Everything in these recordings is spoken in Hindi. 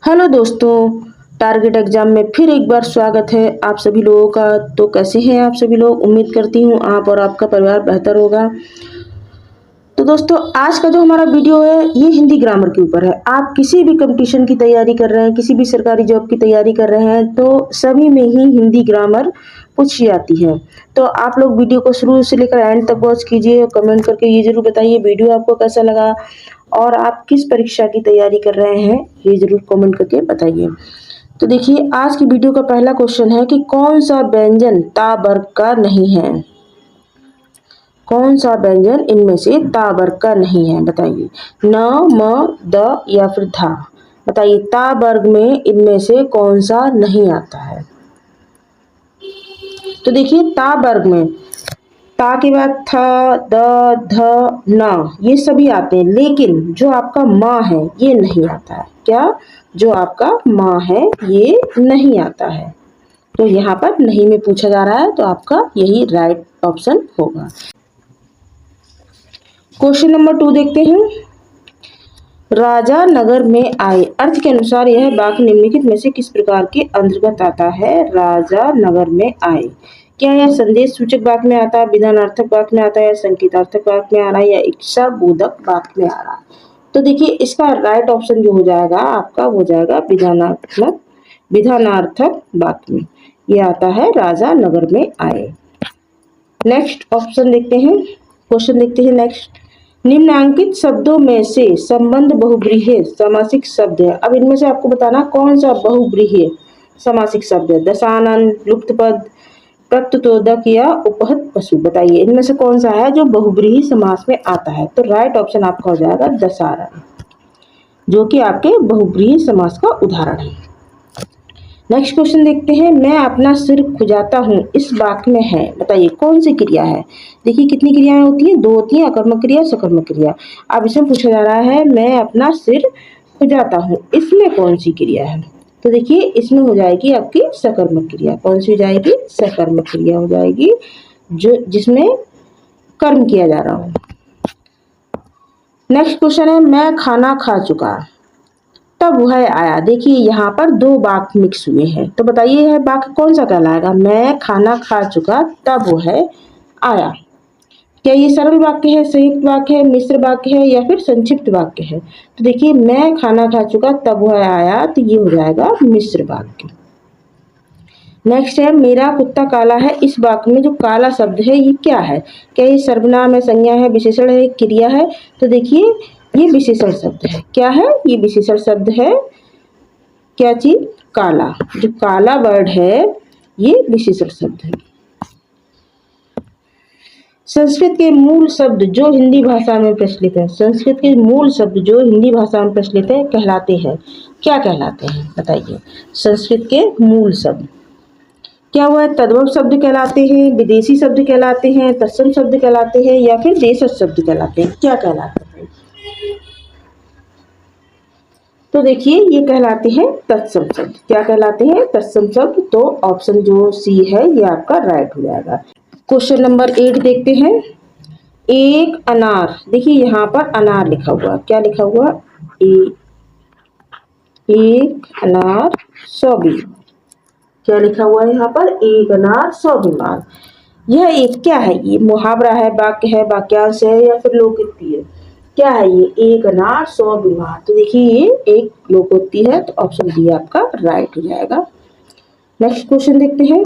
हेलो दोस्तों, टारगेट एग्जाम में फिर एक बार स्वागत है आप सभी लोगों का। तो कैसे हैं आप सभी लोग? उम्मीद करती हूँ आप और आपका परिवार बेहतर होगा। तो दोस्तों, आज का जो हमारा वीडियो है ये हिंदी ग्रामर के ऊपर है। आप किसी भी कंपटीशन की तैयारी कर रहे हैं, किसी भी सरकारी जॉब की तैयारी कर रहे हैं, तो सभी में ही हिंदी ग्रामर पूछी जाती है। तो आप लोग वीडियो को शुरू से लेकर एंड तक वॉच कीजिए। कमेंट करके ये जरूर बताइए वीडियो आपको कैसा लगा और आप किस परीक्षा की तैयारी कर रहे हैं, ये जरूर कमेंट करके बताइए। तो देखिए, आज की वीडियो का पहला क्वेश्चन है कि कौन सा व्यंजन ता वर्ग का नहीं है। कौन सा व्यंजन इनमें से ता वर्ग का नहीं है, बताइए। न, म, द या फिर धा। बताइए, ता वर्ग में इनमें से कौन सा नहीं आता है। तो देखिए, ता वर्ग में ता के बाद थ, द, ध, न ये सभी आते हैं, लेकिन जो आपका माँ है ये नहीं आता है। क्या? जो आपका माँ है ये नहीं आता है। तो यहाँ पर नहीं में पूछा जा रहा है, तो आपका यही राइट ऑप्शन होगा। क्वेश्चन नंबर 2 देखते हैं। राजा नगर में आए, अर्थ के अनुसार यह वाक्य निम्नलिखित में से किस प्रकार के अंतर्गत आता है। राजा नगर में आए, क्या यह संदेश सूचक वाक्य में आता है, विधानार्थक वाक्य में आता है, या संकेतार्थक वाक्य में आ रहा है, या इच्छा बोधक वाक्य में आ रहा है। तो देखिए, इसका राइट ऑप्शन जो हो जाएगा आपका वो जाएगा विधानार्थक वाक्य में। ये आता है राजा नगर में आए। नेक्स्ट ऑप्शन देखते हैं, क्वेश्चन देखते हैं नेक्स्ट। निम्नांकित शब्दों में से संबंध बहुव्रीहि समासिक शब्द है। अब इनमें से आपको बताना कौन सा बहुव्रीहि समासिक शब्द है। दशानन, लुप्तपद, प्रत्यतोदक या उपहत पशु। बताइए, इनमें से कौन सा है जो बहुव्रीहि समास में आता है। तो राइट ऑप्शन आपका हो जाएगा दशानन, जो कि आपके बहुव्रीहि समास का उदाहरण है। नेक्स्ट क्वेश्चन देखते हैं। मैं अपना सिर खुजाता हूँ, इस वाक्य में है। बताइए कौन सी क्रिया है। देखिए, कितनी क्रियाएं होती हैं? 2 होती हैं, अकर्मक क्रिया, सकर्मक क्रिया। अब इसमें पूछा जा रहा है मैं अपना सिर खुजाता हूँ, इसमें कौन सी क्रिया है। तो देखिए, इसमें हो जाएगी आपकी सकर्मक क्रिया। कौन सी हो जाएगी? सकर्मक क्रिया हो जाएगी, जो जिसमें कर्म किया जा रहा हो। नेक्स्ट क्वेश्चन है। मैं खाना खा चुका, तब वह आया। देखिए, यहाँ पर 2 वाक्य मिक्स हुए हैं, तो बताइए यह वाक्य कौन सा कहलाएगा। मैं खाना खा चुका तब वह आया। क्या ये सरल वाक्य है, संयुक्त वाक्य है, मिश्र वाक्य है, या फिर संक्षिप्त वाक्य है। तो देखिए, मैं खाना खा चुका तब वह आया, तो ये हो जाएगा मिश्र वाक्य। नेक्स्ट है। मेरा कुत्ता काला है, इस वाक्य में जो काला शब्द है ये क्या है। क्या ये सर्वनाम है, संज्ञा है, विशेषण है, क्रिया है। तो देखिए, ये विशेषण शब्द है। क्या है? ये विशेषण शब्द है। क्या चीज? काला। जो काला वर्ड है ये विशेषण शब्द है। संस्कृत के मूल शब्द जो हिंदी भाषा में प्रचलित है, संस्कृत के मूल शब्द जो हिंदी भाषा में प्रचलित है कहलाते हैं। क्या कहलाते हैं, बताइए। संस्कृत के मूल शब्द क्या हुआ है? तद्भव शब्द कहलाते हैं, विदेशी शब्द कहलाते हैं, तत्सम शब्द कहलाते हैं, या फिर देशज शब्द कहलाते हैं। क्या कहलाते हैं? तो देखिए, ये कहलाते हैं तत्सम शब्द। क्या कहलाते हैं? तत्सम शब्द। तो ऑप्शन जो सी है ये आपका राइट हो जाएगा। क्वेश्चन नंबर 8 देखते हैं। एक अनार, देखिए यहाँ पर अनार लिखा हुआ, क्या लिखा हुआ? एक अनार 100 बीमार। क्या लिखा हुआ है यहाँ पर? एक अनार 100 बीमार। यह एक क्या है? ये मुहावरा है, वाक्य है, वाक्यांश है, या फिर लोकोक्ति है। क्या है ये? एक अनार 100 बीमार। तो देखिए, ये एक लोकोक्ति है, तो ऑप्शन डी आपका राइट हो जाएगा। नेक्स्ट क्वेश्चन देखते हैं।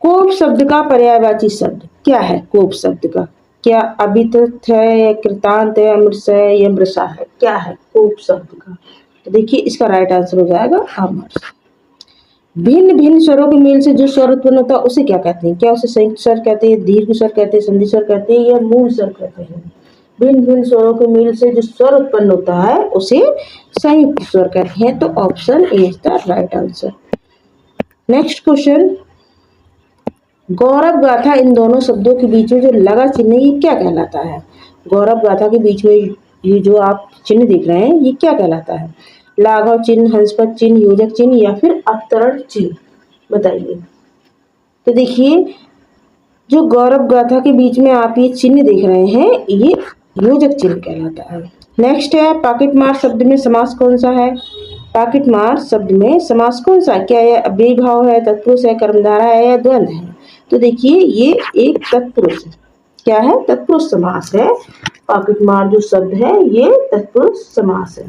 कोप शब्द का पर्यायवाची शब्द क्या है? कोप शब्द का क्या अभितथ है, या कृतांत है, अमृत है, या मृषा है। क्या है कोप शब्द का? तो देखिए, इसका राइट आंसर हो जाएगा अमृत। भिन्न भिन्न स्वरों के मेल से जो स्वर उत्पन्न होता है उसे क्या कहते हैं? क्या उसे संयुक्त स्वर कहते हैं, दीर्घ स्वर कहते हैं, संधि स्वर कहते हैं, या मूल स्वर कहते हैं। भिन्न भिन्न स्वरों के मेल से जो स्वर उत्पन्न होता है उसे संयुक्त स्वर कहते हैं। तो option A is the right answer. Next question. गौरव गाथा, इन दोनों शब्दों के बीच में जो लगा चिन्ह है ये क्या कहलाता है? गौरव गाथा के बीच में ये जो आप चिन्ह देख रहे हैं ये क्या कहलाता है? लाघव चिन्ह, हंसपद चिन्ह, योजक चिन्ह, या फिर अवतरण चिन्ह। बताइए। तो देखिए, जो गौरव गाथा के बीच में आप ये चिन्ह देख रहे हैं ये योजक चिन्ह कहलाता है। नेक्स्ट है। पॉकेट मार शब्द में समास कौन सा है? पाकिटमार शब्द में समास कौन सा, क्या यह अव्ययी भाव है, तत्पुरुष है, कर्मधारा है या द्वंद्व है? तो देखिए ये एक तत्पुरुष क्या है, तत्पुरुष समास है। पाकिटमार जो शब्द है ये तत्पुरुष समास है।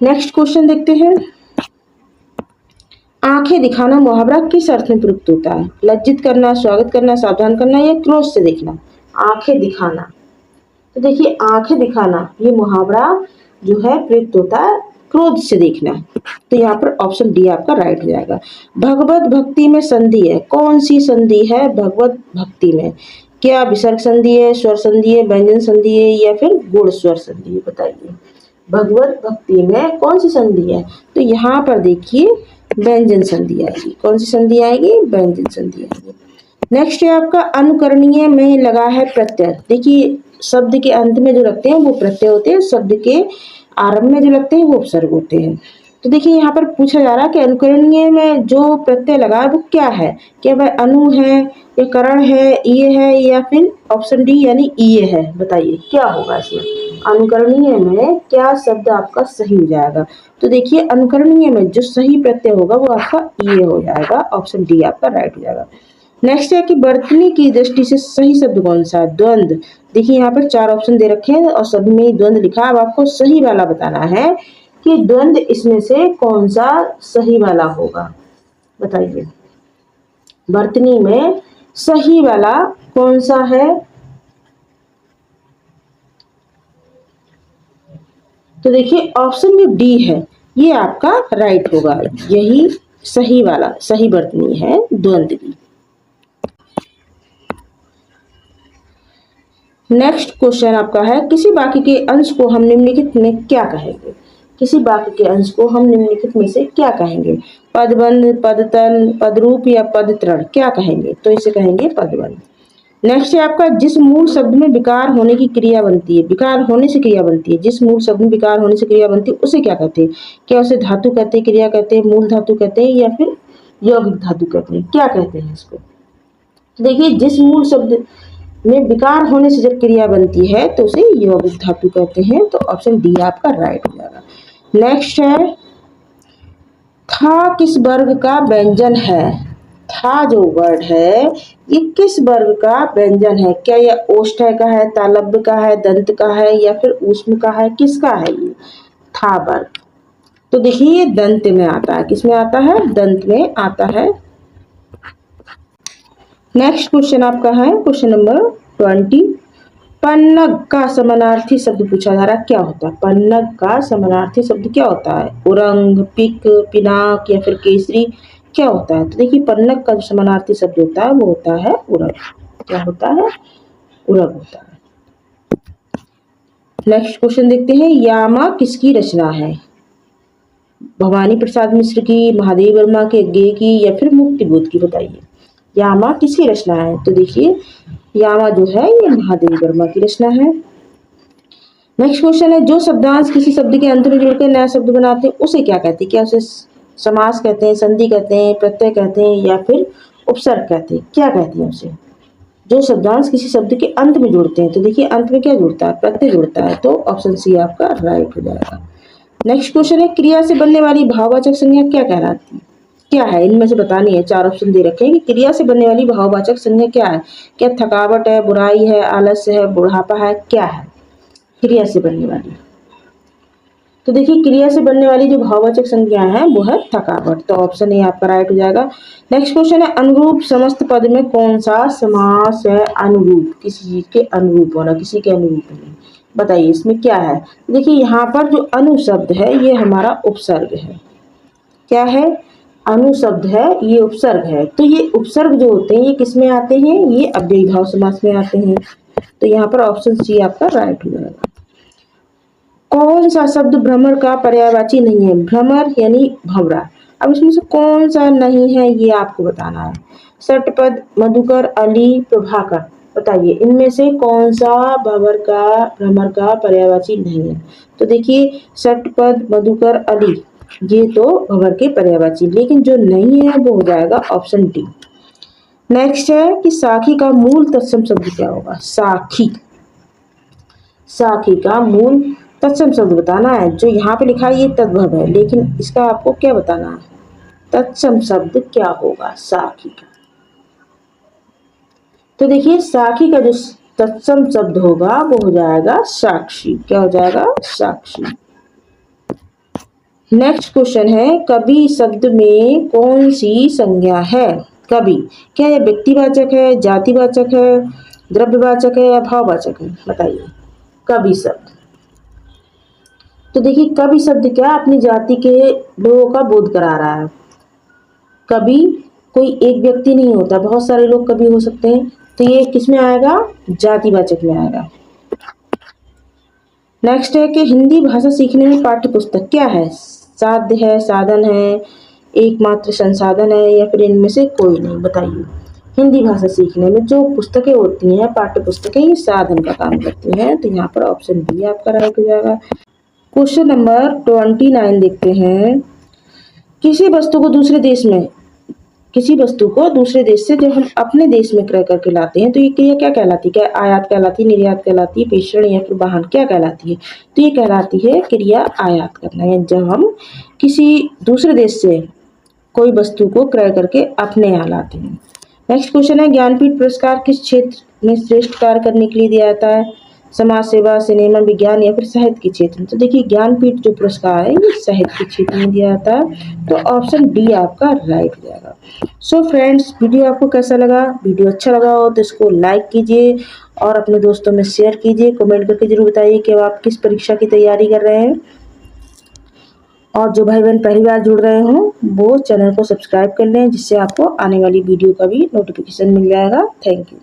नेक्स्ट क्वेश्चन देखते हैं। आंखें दिखाना मुहावरा किस अर्थ में प्रयुक्त होता है? लज्जित करना, स्वागत करना, सावधान करना या क्रोध से देखना? आंखें दिखाना, तो देखिए आंखें दिखाना ये मुहावरा जो है प्रयुक्त होता है क्रोध से देखना। तो यहाँ पर ऑप्शन डी आपका राइट हो जाएगा। भगवत भक्ति में संधि है, कौन सी संधि है भगवत भक्ति में? क्या विसर्ग संधि है, स्वर संधि है, व्यंजन संधि है या फिर गुण स्वर संधि है? बताइए भगवत भक्ति में कौन सी संधि है? तो यहाँ पर देखिए व्यंजन संधि आएगी। कौन सी संधि आएगी? व्यंजन संधि आएगी। नेक्स्ट है आपका अनुकरणीय में लगा है प्रत्यय। देखिए शब्द के अंत में जो लगते हैं वो प्रत्यय होते हैं, शब्द के आरंभ में जो लगते हैं वो उपसर्ग होते हैं। तो देखिए यहाँ पर पूछा जा रहा है कि अनुकरणीय में जो प्रत्यय लगा है वो क्या है? क्या वह अनु है या करण है, ये है या फिर ऑप्शन डी यानी ये है? बताइए क्या होगा इसमें? अनुकरणीय में क्या शब्द आपका सही हो जाएगा? तो देखिए अनुकरणीय में जो सही प्रत्यय होगा वो आपका ये हो जाएगा। ऑप्शन डी आपका राइट हो जाएगा। नेक्स्ट है कि वर्तनी की दृष्टि से सही शब्द कौन सा है? द्वंद्व। देखिए यहाँ पर 4 ऑप्शन दे रखे हैं और सभी में द्वंद्व लिखा है। अब आपको सही वाला बताना है कि द्वंद्व इसमें से कौन सा सही वाला होगा। बताइए वर्तनी में सही वाला कौन सा है? तो देखिए ऑप्शन जो डी है ये आपका राइट होगा, यही सही वाला सही वर्तनी है द्वंद्व की। नेक्स्ट क्वेश्चन आपका है किसी वाक्य के अंश को हम निम्नलिखित में क्या कहेंगे? किसी वाक्य के अंश को हम निम्नलिखित में से क्या कहेंगे? पदबंध, पदतल, पदरूप या पदत्रण क्या कहेंगे? तो इसे कहेंगे पदबंध। नेक्स्ट है आपका जिस मूल शब्द में विकार होने की क्रिया बनती है, विकार होने से क्रिया बनती है, जिस मूल शब्द में विकार होने से क्रिया बनती है उसे क्या कहते हैं? क्या उसे धातु कहते हैं, क्रिया कहते हैं, मूल धातु कहते हैं या फिर यौगिक धातु कहते हैं? क्या कहते हैं इसको? तो देखिए जिस मूल शब्द में विकार होने से जब क्रिया बनती है तो उसे यौगिक धातु कहते हैं। तो ऑप्शन डी आपका राइट हो जाएगा। नेक्स्ट है था किस वर्ग का व्यंजन है? था जो वर्ड है ये किस वर्ग का व्यंजन है? क्या यह ओष्ठ्य का है, तालव्य का है, दंत का है या फिर ऊष्म का है? किसका है ये था वर्ग? तो देखिए ये दंत में आता है। किसमें आता है? दंत में आता है। नेक्स्ट क्वेश्चन आपका है क्वेश्चन नंबर 20। पन्नग का समानार्थी शब्द पूछा जा रहा है, क्या होता है? पन्नग का समानार्थी शब्द क्या होता है? उरंग, पिक, पिनाक या फिर केसरी क्या होता है? तो देखिए पन्नग का जो समानार्थी शब्द होता है वो होता है उरग। क्या होता है? उरग होता है। नेक्स्ट क्वेश्चन देखते हैं यामा किसकी रचना है? भवानी प्रसाद मिश्र की, महादेव वर्मा के गे की या फिर मुक्तिबोध की? बताइए यामा किसकी रचना है? तो देखिए यामा जो है ये महादेव वर्मा की रचना है। नेक्स्ट क्वेश्चन है जो शब्दांश किसी शब्द के अंत में जोड़कर नया शब्द बनाते हैं उसे क्या कहते हैं? क्या उसे समास कहते हैं, संधि कहते हैं, प्रत्यय कहते हैं या फिर उपसर्ग कहते हैं? क्या कहते हैं उसे? जो शब्दांश किसी शब्द के अंत में जोड़ते हैं। तो देखिए अंत में क्या जुड़ता है? प्रत्यय जुड़ता है। तो ऑप्शन सी आपका राइट हो जाएगा। नेक्स्ट क्वेश्चन है क्रिया से बनने वाली भाववाचक संज्ञा क्या कहलाती है? क्या है? इनमें से बतानी है। 4 ऑप्शन दे रखे हैं कि क्रिया से बनने वाली भाववाचक संज्ञा क्या है? क्या थकावट है, बुराई है, आलस्य है, बुढ़ापा है? क्या है क्रिया से बनने वाली? तो देखिए क्रिया से बनने वाली जो भाववाचक संज्ञा है वो है थकावट। तो ऑप्शन ए आपका राइट हो जाएगा। नेक्स्ट क्वेश्चन है अनुरूप समस्त पद में कौन सा समास है? अनुरूप, किसी चीज के अनुरूप होना, किसी के अनुरूप नहीं। बताइए इसमें क्या है? देखिए यहाँ पर जो अनु शब्द है ये हमारा उपसर्ग है। क्या है? अनु शब्द है ये उपसर्ग है। तो ये उपसर्ग जो होते हैं ये किस में आते हैं? ये अव्ययी भाव समास में आते हैं। तो यहाँ पर ऑप्शन सी आपका राइट हो जाएगा। कौन सा शब्द भ्रमर का पर्यायवाची नहीं है? भ्रमर यानी भंवरा। अब इसमें से कौन सा नहीं है ये आपको बताना है। सटपद, मधुकर, अली, प्रभाकर। बताइए इनमें से कौन सा भ्रमर का पर्यायवाची नहीं है? तो देखिए सटपद, मधुकर, अली ये तो भंवर के पर्यायवाची, लेकिन जो नहीं है वो हो जाएगा ऑप्शन डी। नेक्स्ट है कि साखी का मूल तत्सम शब्द क्या होगा? साखी, साखी का मूल तत्सम शब्द बताना है। जो यहाँ पे लिखा है ये तद्भव है, लेकिन इसका आपको क्या बताना है, तत्सम शब्द क्या होगा साखी का। तो देखिए साखी का जो तत्सम शब्द होगा वो हो जाएगा साक्षी। क्या हो जाएगा, साक्षी। नेक्स्ट क्वेश्चन है, कवि शब्द में कौन सी संज्ञा है। कवि, क्या यह व्यक्तिवाचक है, जातिवाचक है, द्रव्यवाचक है या भाववाचक है, बताइए। कवि शब्द, तो देखिए कवि शब्द क्या अपनी जाति के लोगों का बोध करा रहा है। कवि कोई एक व्यक्ति नहीं होता, बहुत सारे लोग कवि हो सकते हैं, तो ये किस में आएगा, जातिवाचक में आएगा। नेक्स्ट है कि हिंदी भाषा सीखने में पाठ्य पुस्तक क्या है, साध्य है, साधन है, एकमात्र संसाधन है या फिर इनमें से कोई नहीं, बताइए। हिंदी भाषा सीखने में जो पुस्तकें होती हैं, पाठ्य पुस्तकें, ये साधन का काम करती हैं, तो यहाँ पर ऑप्शन बी आपका राइट हो जाएगा। क्वेश्चन नंबर 29 देखते हैं, किसी वस्तु को दूसरे देश से जब हम अपने देश में क्रय करके लाते हैं तो ये क्रिया क्या कहलाती है, क्या आयात कहलाती है, निर्यात कहलाती है, प्रेषण या फिर वाहन, क्या कहलाती है, तो ये कहलाती है क्रिया आयात करना, या जब हम किसी दूसरे देश से कोई वस्तु को क्रय करके अपने यहाँ लाते हैं। नेक्स्ट क्वेश्चन है, ज्ञानपीठ पुरस्कार किस क्षेत्र में श्रेष्ठ कार्य करने के लिए दिया जाता है, समाज सेवा, सिनेमा, विज्ञान या फिर साहित्य के क्षेत्र में। तो देखिए ज्ञानपीठ जो पुरस्कार है ये साहित्य के क्षेत्र में दिया जाता है, तो ऑप्शन डी आपका राइट हो जाएगा। सो फ्रेंड्स, वीडियो आपको कैसा लगा, वीडियो अच्छा लगा हो तो इसको लाइक कीजिए और अपने दोस्तों में शेयर कीजिए, कमेंट करके जरूर बताइए कि आप किस परीक्षा की तैयारी कर रहे हैं। और जो भाई बहन पहली बार जुड़ रहे हों वो चैनल को सब्सक्राइब कर लें, जिससे आपको आने वाली वीडियो का भी नोटिफिकेशन मिल जाएगा। Thank you.